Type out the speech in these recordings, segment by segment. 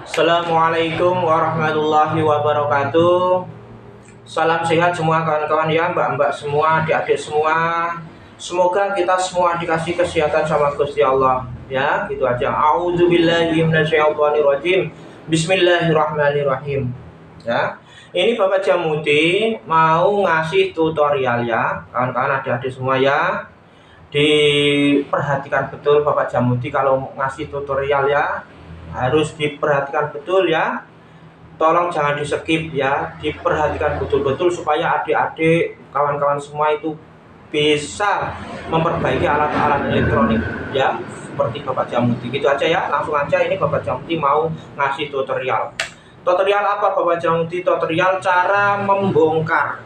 Assalamualaikum warahmatullahi wabarakatuh. Salam sehat semua kawan-kawan ya, mbak-mbak semua, adik-adik semua. Semoga kita semua dikasih kesehatan sama Gusti Allah ya, gitu aja. A'udzubillahi minasyaitonirrajim. Bismillahirrahmanirrahim. Ya. Ini Bapak Jamuti mau ngasih tutorial ya, kawan-kawan adik-adik semua ya. Diperhatikan betul Bapak Jamuti kalau ngasih tutorial ya. Harus diperhatikan betul ya, tolong jangan di skip ya, diperhatikan betul-betul supaya adik-adik kawan-kawan semua itu bisa memperbaiki alat-alat elektronik ya, seperti Bapak Jamuti. Gitu aja ya, langsung aja. Ini Bapak Jamuti mau ngasih tutorial. Tutorial apa Bapak Jamuti? Tutorial cara membongkar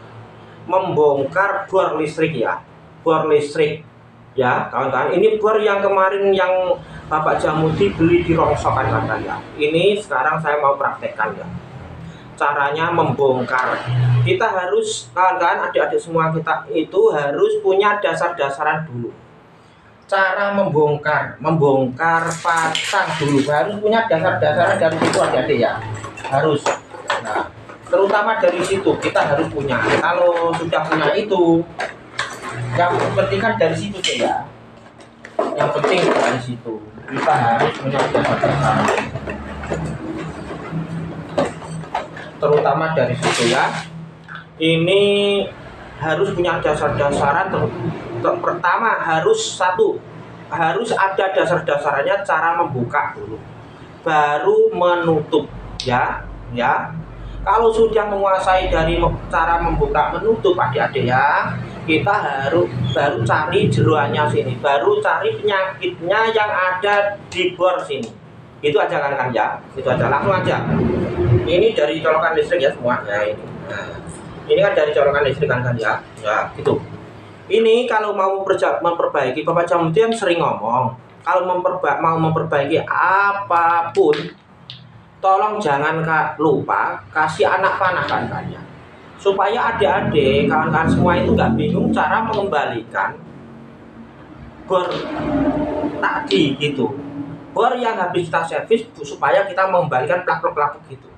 bor listrik ya, bor listrik ya kawan-kawan. Ini bor yang kemarin yang Bapak Jamuti beli di rongsokan katanya. Ini sekarang saya mau praktekkan ya, caranya membongkar. Kita harus, kawan-kawan adik-adik semua, kita itu harus punya dasar-dasaran dulu. Cara membongkar pasang dulu harus punya dasar-dasaran dari situ adik-adik ya, harus. Nah, terutama dari situ kita harus punya. Kalau sudah punya itu, yang penting kan dari situ ya, yang penting dari situ kita harus punya dasar-dasaran, terutama dari situ ya. Ini harus punya dasar-dasaran. Pertama harus ada dasar-dasarannya, cara membuka dulu baru menutup ya. Kalau sudah menguasai dari cara membuka menutup adik-adik ya, kita harus baru cari jeroannya sini, baru cari penyakitnya yang ada di bor sini. Itu aja kan ya, itu aja, langsung aja. Ini dari colokan listrik ya semua ya, ini. Nah, ini kan dari colokan listrik kan ya, gitu. Ini kalau mau memperbaiki, Bapak Jamuti yang sering ngomong, kalau mau memperbaiki apapun, tolong jangan lupa kasih anak panah kan ya, supaya adik-adik kawan-kawan semua itu nggak bingung cara mengembalikan bor tadi gitu, bor yang habis kita servis, supaya kita mengembalikan plak-plak gitu.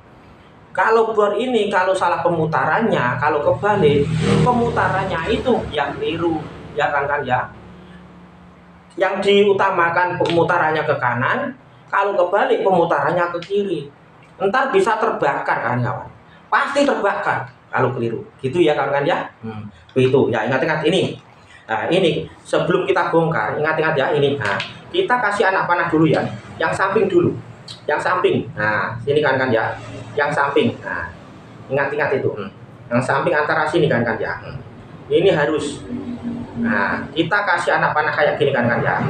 Kalau bor ini kalau salah pemutarannya, kalau kebalik pemutarannya itu yang keliru ya kan ya, yang diutamakan pemutarannya ke kanan, kalau kebalik pemutarannya ke kiri, entar bisa terbakar kan kawan, pasti terbakar kalau keliru gitu ya kawan ya. Itu ya, ingat-ingat ini. Nah, ini sebelum kita bongkar, ingat-ingat ya ini. Nah, kita kasih anak panah dulu ya, yang samping dulu, yang samping. Nah, sini kan ya, yang samping. Nah, ingat-ingat itu, yang samping antara sini kan ya. Ini harus. Nah, kita kasih anak panah kayak gini kan ya,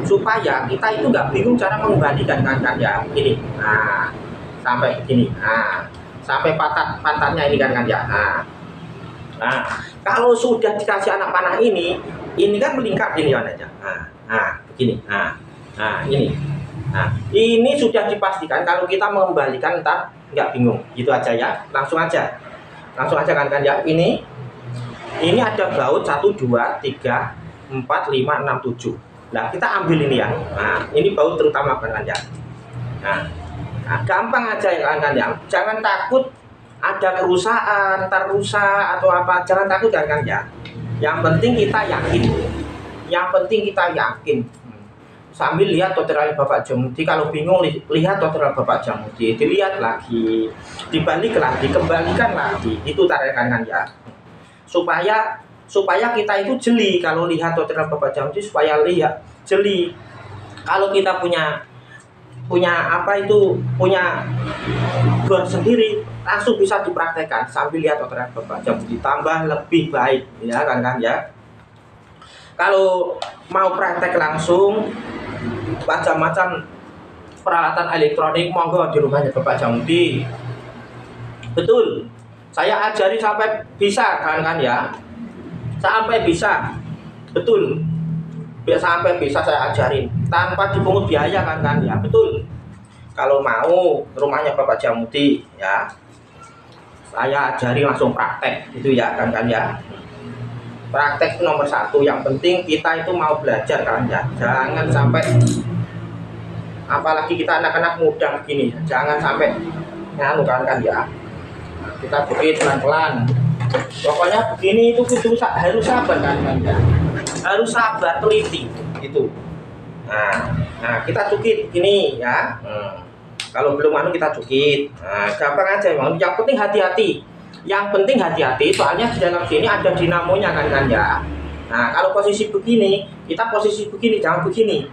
supaya kita itu nggak bingung cara mengembalikan kan ya. Ini, nah, sampai begini. Nah, sampai pantatnya ini kan ya. Nah, kalau sudah dikasih anak panah ini kan melingkar gini kan aja. Nah, begini. Nah, ini. Nah, ini sudah dipastikan kalau kita mengembalikan entar nggak bingung. Gitu aja ya. Langsung aja kan ya. Ini ada baut 1 2 3 4 5 6 7. Nah, kita ambil ini ya. Nah, ini baut terutama kan ya. Nah, gampang aja ya kan ya. Jangan takut ada kerusakan, ntar rusak atau apa, jangan takut kan ya. Yang penting kita yakin. Sambil lihat tutorial Bapak Jamuti. Kalau bingung lihat tutorial Bapak Jamuti, dilihat lagi, dibalik lagi, kembalikan lagi. Itu tarikan ya. Supaya kita itu jeli kalau lihat tutorial Bapak Jamuti, supaya lihat jeli. Kalau kita punya bor sendiri, langsung bisa dipraktekkan sambil lihat tutorial Bapak Jamuti, tambah lebih baik ya kan ya. Kalau mau praktek langsung macam-macam peralatan elektronik, monggo di rumahnya Bapak Jamuti. Betul, saya ajari sampai bisa kan ya, sampai bisa, betul, sampai bisa saya ajarin tanpa dipungut biaya kan ya, betul. Kalau mau rumahnya Bapak Jamuti ya, saya ajari langsung praktek itu ya kan ya. Praktek nomor 1, yang penting kita itu mau belajar kan ya, jangan sampai apalagi kita anak-anak muda begini, jangan sampai nganu kan ya. Kita bikin pelan-pelan. Pokoknya begini itu harus sabar kan ya. Harus sabar, teliti itu. Nah, kita cukit ini ya. Kalau belum anu kita cukit. Nah, gampang aja memang. Yang penting hati-hati. Yang penting hati-hati. Soalnya di dalam sini ada dinamonya kan ya. Nah, kalau posisi begini, kita posisi begini, jangan begini.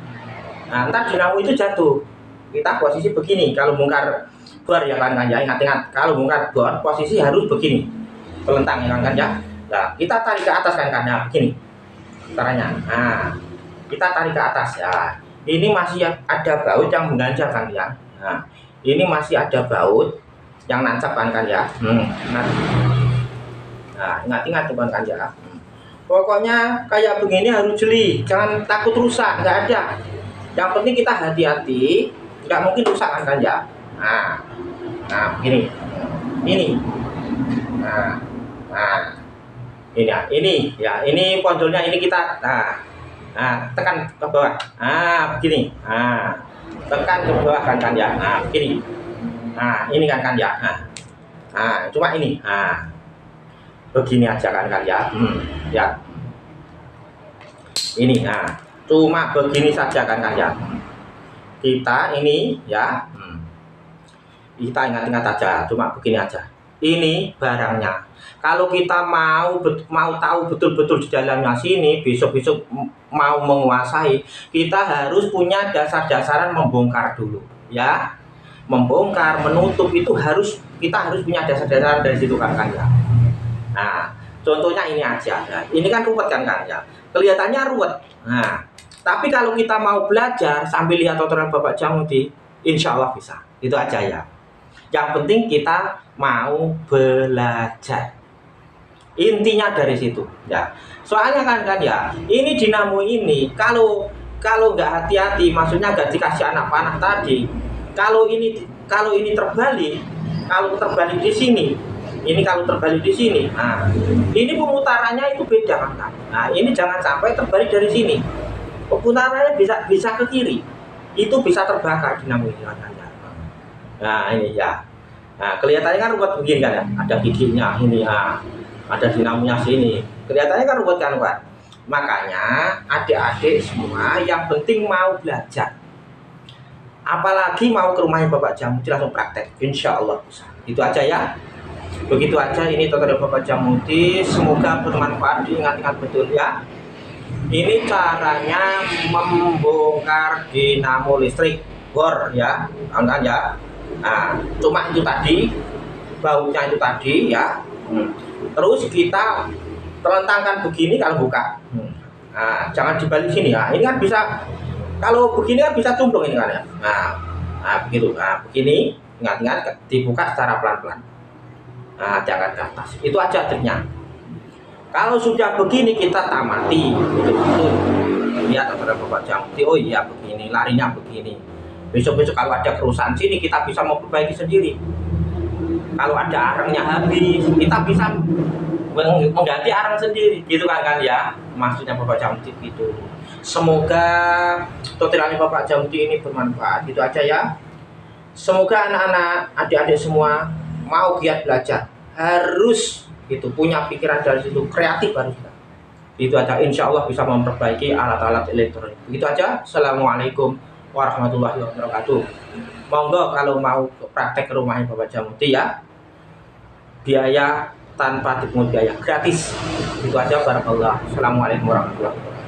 Nah, ntar dinamo itu jatuh. Kita posisi begini. Kalau bongkar bor ya kan ya. Ingat-ingat. Kalau bongkar bor, posisi harus begini. Pelentang ya kan ya. Nah, kita tarik ke atas kan ya. Begini caranya. Nah, kita tarik ke atas ya. Ini masih ada baut yang mengganjal kan ya. Nah, ini masih ada baut yang nancap kan ya. Nah, ingat-ingat teman kan ya. Pokoknya kayak begini harus jeli, jangan takut rusak, nggak ada. Yang penting kita hati-hati, nggak mungkin rusak kan ya. Nah, begini, ini. Nah, ini ya, ini ponjolnya ini kita. Nah, tekan ke bawah. Begini. Tekan ke bawah kan ya. Begini. Nah, ini kan ya. Cuma ini. Begini aja kan ya. Ya. Ini. Cuma begini saja kan ya. Kita ini ya. Kita ingat-ingat aja. Cuma begini aja. Ini barangnya. Kalau kita mau tahu betul-betul di dalamnya sini, besok-besok mau menguasai, kita harus punya dasar-dasaran membongkar dulu, ya. Membongkar, menutup itu kita harus punya dasar-dasaran dari situ kan ya. Nah, contohnya ini aja. Ya. Ini kan ruwet kan ya. Kelihatannya ruwet. Nah, tapi kalau kita mau belajar sambil lihat tutorial Bapak Jamuti, insya Allah bisa. Itu aja ya. Yang penting kita mau belajar. Intinya dari situ ya. Soalnya kan ya, ini dinamo ini kalau nggak hati-hati, maksudnya nggak dikasih anak panah tadi, kalau ini terbalik, kalau terbalik di sini, ini kalau terbalik di sini, ini pemutarannya itu beda kan. Nah, ini jangan sampai terbalik dari sini, pemutarannya bisa ke kiri, itu bisa terbakar dinamo ini kan ya. Nah, ini ya. Nah, kelihatannya kan ruwet begini kan ya, ada giginya ini ada dinamonya sini, kelihatannya kan ruwet kan Pak. Makanya adik-adik semua yang penting mau belajar, apalagi mau ke rumahnya Bapak Jamuti langsung praktek, insya Allah bisa. Itu aja ya. Begitu aja ini tutorial Bapak Jamuti, semoga bermanfaat, diingat-ingat betul ya. Ini caranya membongkar dinamo listrik bor ya, kan ya. Nah, cuma itu tadi, bautnya itu tadi ya. Terus kita terlentangkan begini kalau buka. Nah, jangan dibalik sini ya. Ini kan bisa, kalau begini kan bisa cumplung ini kan ya. Nah, begitu. Nah, begini, ingat-ingat dibuka secara pelan-pelan. Nah, diangkat ke atas. Itu aja triknya. Kalau sudah begini kita tamati, betul-betul. Lihat ada Bapak Jamuti. Oh iya begini, larinya begini. Besok-besok kalau ada kerusakan sini kita bisa memperbaiki sendiri. Kalau ada arangnya habis, kita bisa mengganti arang sendiri, gitu kan ya. Maksudnya Bapak Jamuti gitu. Semoga tutorialnya Bapak Jamuti ini bermanfaat. Gitu aja ya. Semoga anak-anak, adik-adik semua mau giat belajar, harus itu punya pikiran dari situ, kreatif harus kita. Itu aja, insya Allah bisa memperbaiki alat-alat elektronik. Begitu aja. Assalamualaikum warahmatullahi wabarakatuh. Monggo kalau mau praktek ke rumahnya Bapak Jamuti ya, biaya tanpa dipungut biaya, gratis. Itu aja. Barakallah. Assalamualaikum warahmatullahi wabarakatuh.